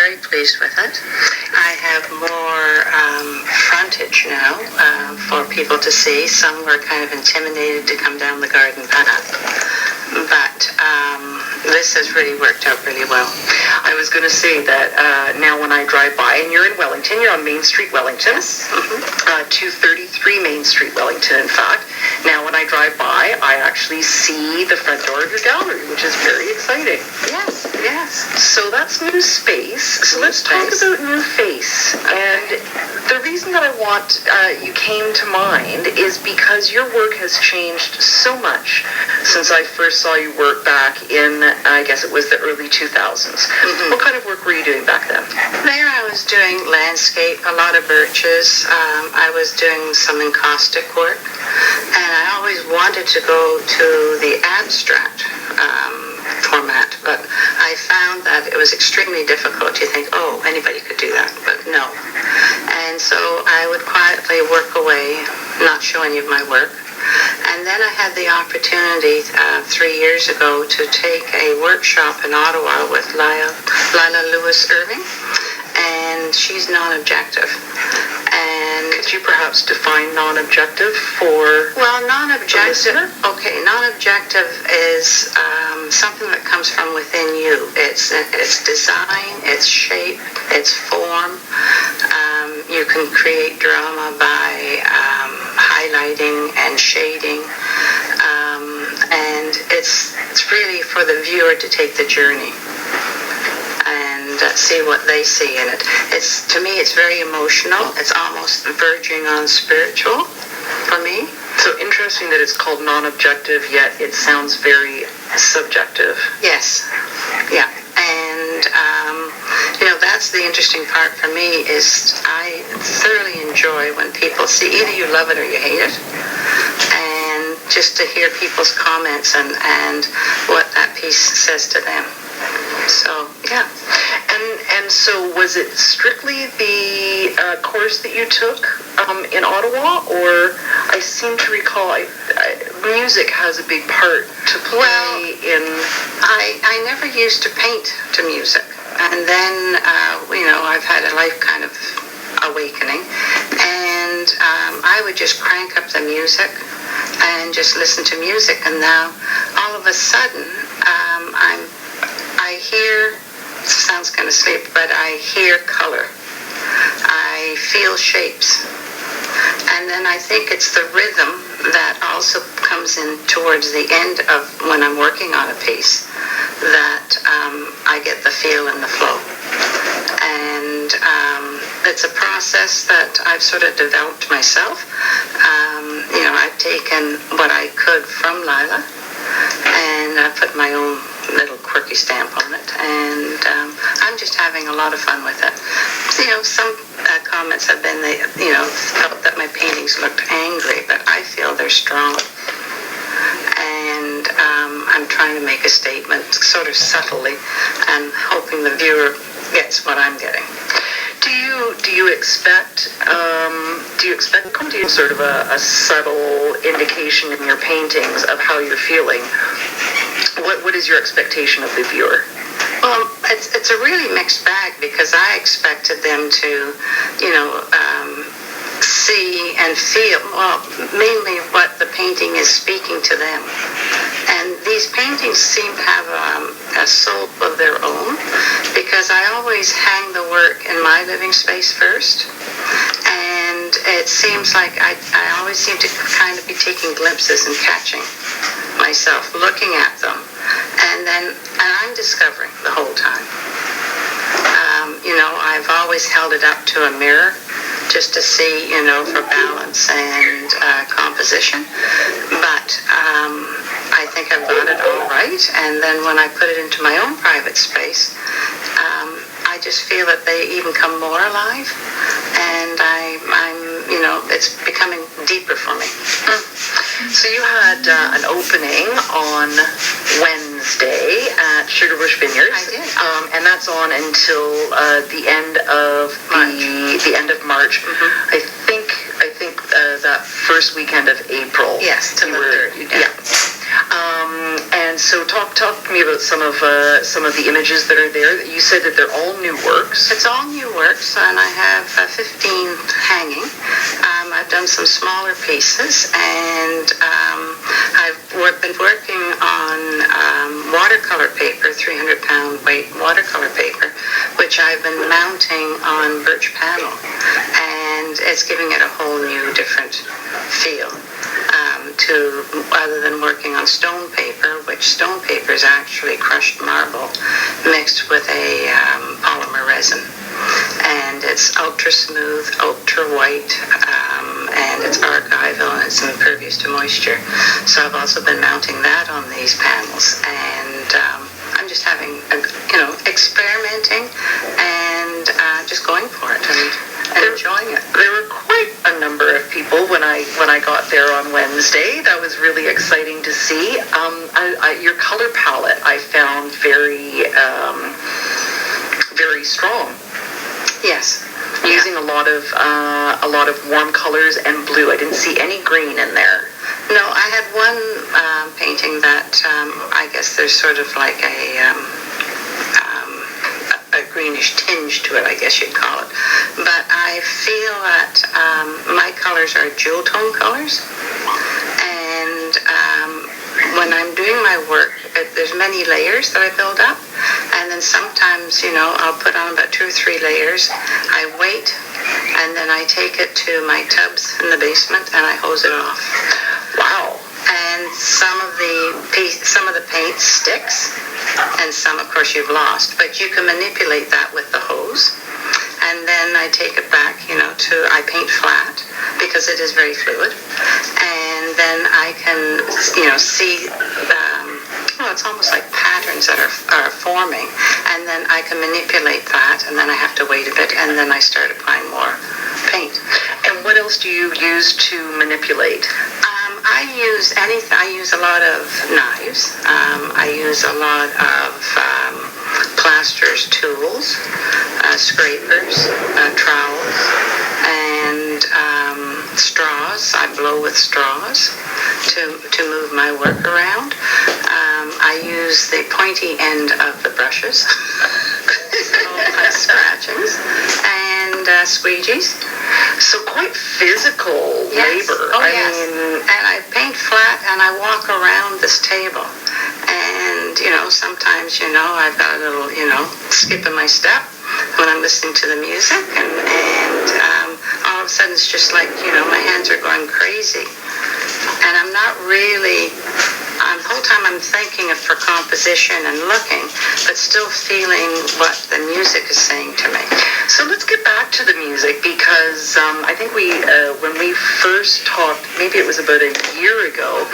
very pleased with it. I have more frontage now for people to see. Some were kind of intimidated to come down the garden path, but this has really worked out really well. I was going to say that now when I drive by, and you're in Wellington, you're on Main Street, Wellington, Yes. 233 Main Street, Wellington, in fact. Now when I drive by, I actually see the front door of your gallery, which is very exciting. Yes, yes. So that's new space. So let's talk about new face. And the reason that I want you came to mind is because your work has changed so much since I first saw you work back in, I guess it was the early 2000s. What kind of work were you doing back then? There I was doing landscape, a lot of birches. I was doing some encaustic work. And I always wanted to go to the abstract format, but I found that it was extremely difficult. You think, oh, anybody could do that, but no. And so I would quietly work away, not show any of my work. And then I had the opportunity 3 years ago to take a workshop in Ottawa with Lila Lewis-Irving, and she's non-objective. And could you perhaps define non-objective for? Well, non-objective. Okay, non-objective is something that comes from within you. It's design, it's shape, it's form. You can create drama by highlighting and shading, and it's really for the viewer to take the journey and see what they see in it. To me, it's very emotional. It's almost verging on spiritual for me. So interesting that it's called non-objective, yet it sounds very subjective. Yes. Yeah. And, that's the interesting part for me is I thoroughly enjoy when people see either you love it or you hate it. And just to hear people's comments and what that piece says to them. So, yeah. And so was it strictly the course that you took in Ottawa, or I seem to recall music has a big part to play in... I never used to paint to music. And then, I've had a life kind of awakening. And I would just crank up the music and just listen to music. And now, all of a sudden, I hear, it sounds kind of sleepy, but I hear color. I feel shapes. And then I think it's the rhythm that also comes in towards the end of when I'm working on a piece that I get the feel and the flow. And it's a process that I've sort of developed myself. I've taken what I could from Lila and I put my own little quirky stamp on it, and I'm just having a lot of fun with it. Some comments have been felt that my paintings looked angry, but I feel they're strong, and I'm trying to make a statement sort of subtly and hoping the viewer gets what I'm getting. Do you expect sort of a subtle indication in your paintings of how you're feeling? What is your expectation of the viewer? Well, it's a really mixed bag because I expected them to, see and feel, well, mainly what the painting is speaking to them. And these paintings seem to have a soul of their own because I always hang the work in my living space first. And it seems like I always seem to kind of be taking glimpses and catching myself, looking at them. And I'm discovering the whole time. I've always held it up to a mirror just to see, for balance and composition. But I think I've got it all right. And then when I put it into my own private space, I just feel that they even come more alive. And it's becoming deeper for me. So you had an opening on Wednesday at Sugarbush Vineyards. I did. And that's on until the end of March. Mm-hmm. I think that first weekend of April. Yes, to the 3rd. Yeah. And And so talk to me about some of the images that are there. You said that they're all new works. It's all new works, and I have 15 hanging. I've done some smaller pieces, and I've been working on watercolor paper, 300-pound weight watercolor paper, which I've been mounting on birch panel, and it's giving it a whole new, different feel. Other than working on stone paper, which stone paper is actually crushed marble mixed with a polymer resin. And it's ultra smooth, ultra white, and it's archival, and it's impervious to moisture. So I've also been mounting that on these panels, and I'm just having, experimenting and just going for it and enjoying it. There were quite a number of people when I got there on Wednesday. That was really exciting to see. Your color palette I found very strong. Yes. Using a lot of warm colors and blue. I didn't see any green in there. No, I had one painting that I guess there's sort of like a greenish tinge to it, I guess you'd call it. But I feel that my colors are jewel tone colors, and when I'm doing my work, there's many layers that I build up, and then sometimes, I'll put on about 2 or 3 layers. I wait, and then I take it to my tubs in the basement, and I hose it off. Wow. And some of the paint sticks, and some, of course, you've lost. But you can manipulate that with the hose. And then I take it back, I paint flat because it is very fluid. And then I can, see, it's almost like patterns that are forming. And then I can manipulate that, and then I have to wait a bit, and then I start applying more paint. And what else do you use to manipulate? I use anything. I use a lot of knives. I use a lot of plasterers, tools, scrapers, trowels, and straws. I blow with straws to move my work around. I use the pointy end of the brushes, scratchings, and squeegees. So quite physical labor. Oh, yes. And I paint flat, and I walk around this table. And, sometimes, I've got a little, skip in my step when I'm listening to the music. And all of a sudden, it's just like, my hands are going crazy. And I'm not really... the whole time I'm thinking for composition and looking, but still feeling what the music is saying to me. So let's get back to the music, because I think when we first talked, maybe it was about a year ago,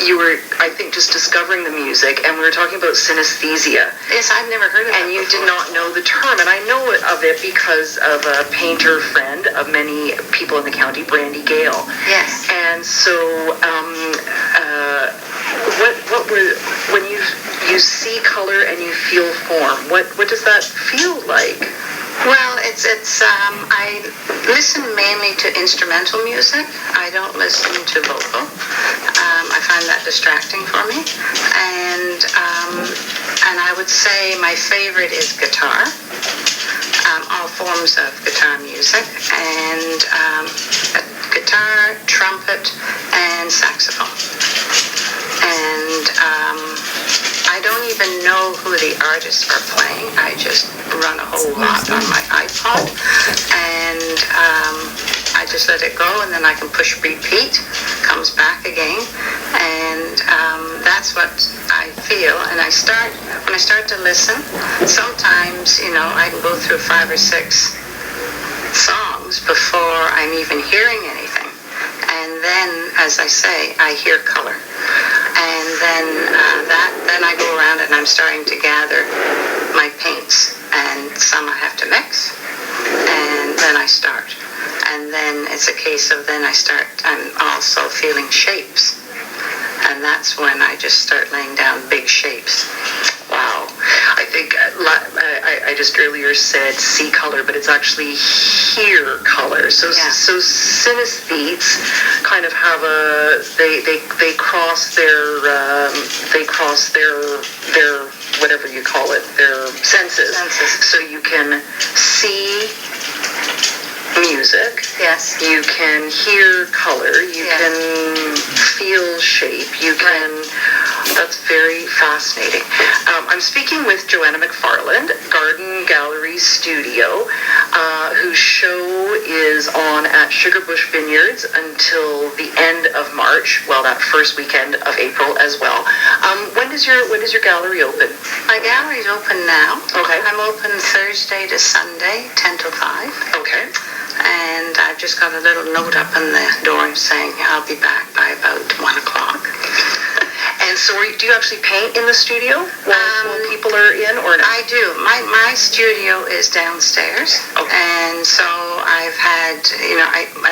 you were, I think, just discovering the music, and we were talking about synesthesia. Yes, I've never heard of it. And you did not know the term, and I know of it because of a painter friend of many people in the county, Brandy Gale. Yes. And so, when you see color and you feel form, what does that feel like? Well, it's I listen mainly to instrumental music. I don't listen to vocal. I find that distracting for me. And I would say my favorite is guitar. All forms of guitar music, and guitar, trumpet, and saxophone. And I don't even know who the artists are playing. I just run a whole lot on my iPod, and I just let it go, and then I can push repeat, comes back again, and that's what I feel. And when I start to listen, sometimes, I can go through 5 or 6 songs before I'm even hearing anything. And then, as I say, I hear color. And then then I go around and I'm starting to gather my paints. And some I have to mix. And then I start. And then it's a case of I'm also feeling shapes. And that's when I just start laying down big shapes. Wow. I think I just earlier said see color, but it's actually hear color. So synesthetes kind of have they cross their whatever you call it, their senses. So you can see music. Yes. You can hear color. You can feel shape. You can. That's very fascinating. I'm speaking with Joanna McFarland, Garden Gallery Studio, whose show is on at Sugarbush Vineyards until the end of March. Well, that first weekend of April as well. When does your gallery open? My gallery's open now. Okay. I'm open Thursday to Sunday, 10 to 5. Okay. And I've just got a little note up on the door saying I'll be back by about 1 o'clock. And so do you actually paint in the studio while people are in, or not? I do. My studio is downstairs. Okay. And so I've had,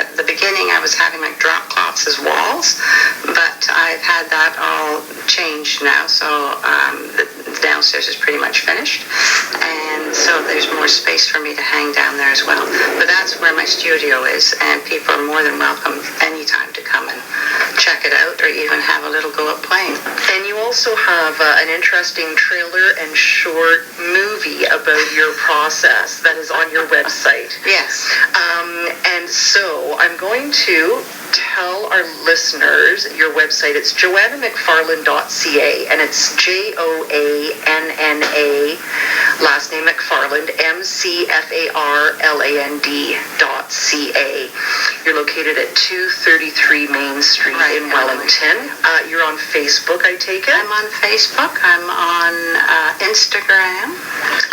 at the beginning I was having like drop cloths as walls, but I've had that all changed now. So the downstairs is pretty much finished. And so there's more space for me to hang down there as well. But that's where my studio is, and people are more than welcome anytime to come and check it out or even have a little go at playing. And you also have an interesting trailer and short movie about your process that is on your website. Yes. And so I'm going to tell our listeners your website. It's JoannaMcFarland.ca, and it's JoAnna, last name McFarland, McFarland.ca. You're located at 233 Main Street in Wellington. You're on Facebook, I take it? I'm on Facebook. I'm on Instagram.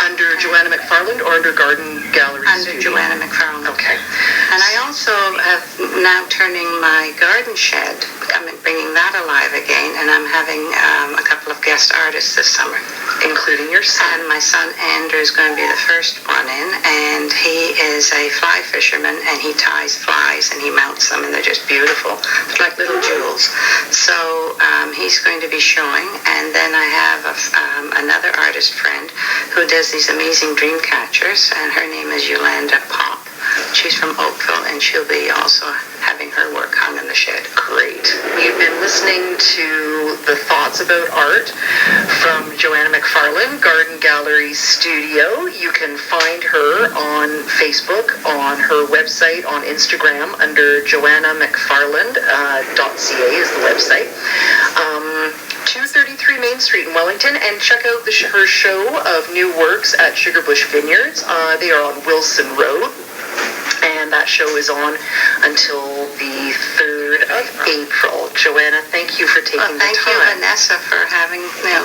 Under Joanna McFarland or under Garden Gallery Under Studio? Joanna McFarland. Okay. And I also have now turning my garden shed. I'm bringing that alive again, and I'm having a couple of guest artists this summer. Including your son. And my son Andrew is going to be the first one in, and he is a fly fisherman, and he ties flies and he mounts them, and they're just beautiful. They're like little jewels. So he's going to be showing, and then I have another artist friend who does these amazing dream catchers, and her name is Yolanda Pop. She's from Oakville, and she'll be also having her work hung in the shed. Great. You've been listening to the Thoughts About Art from Joanna McFarland, Garden Gallery Studio. You can find her on Facebook, on her website, on Instagram under JoannaMcFarland.ca is the website. 233 Main Street in Wellington, and check out her show of new works at Sugarbush Vineyards. They are on Wilson Road. And that show is on until the 3rd of April. Joanna, thank you for taking the time. Thank you, Vanessa, for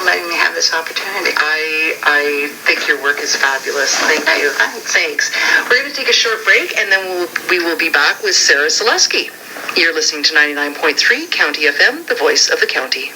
letting me have this opportunity. I think your work is fabulous. Thank you. Thanks. We're going to take a short break, and then we will be back with Sarah Selesky. You're listening to 99.3 County FM, the voice of the county.